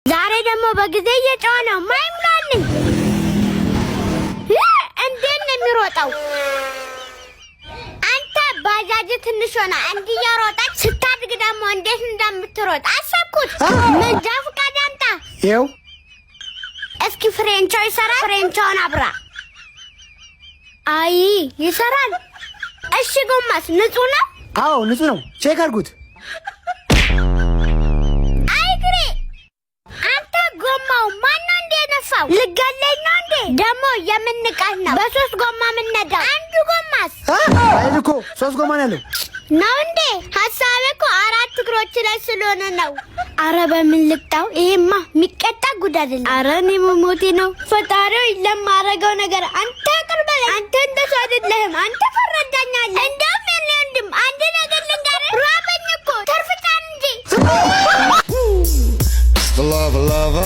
ዛሬ ደግሞ በጊዜ እየጮኸ ነው ማይምላልኝ እንዴት ነው የሚሮጠው? አንተ ባጃጅ ትንሽ ሆና እንዲህ እየሮጠች ስታድግ ደግሞ እንዴት እንደምትሮጥ አሰብኩት። መንጃ ፈቃድ አምጣ። ይኸው እስኪ ፍሬንቾ ይሰራል? ፍሬንቾን አብራ። አይ ይሰራል። እሺ ጎማስ ንጹህ ነው? አዎ ንጹህ ነው። ቼክ አድርጉት። አይግሬ አንተ ጎማው ማነው እንደ ነፋው? ልገለኝ ነው እንዴ? ደግሞ የምንቀር ነው በሶስት ጎማ የምንነዳው። አንዱ ጎማስ አይል እኮ ሶስት ጎማ ነው ያለው ነው እንዴ? ሐሳቤ እኮ አራት እግሮች ላይ ስለሆነ ነው። አረ በምን ልቅጣው? ይሄማ የሚቀጣ ጉድ አይደለም። አረ እኔ መሞቴ ነው። ፈጣሪው ለማረገው ነገር አንተ ቅርብ በለኝ። አንተ እንደሱ አይደለህም። አንተ ፈረዳኛለህ። እንደውም የኔ ወንድም አንድ ነገር ልንገርህ፣ ራበኝ እኮ ተርፍታን እንጂ The lava.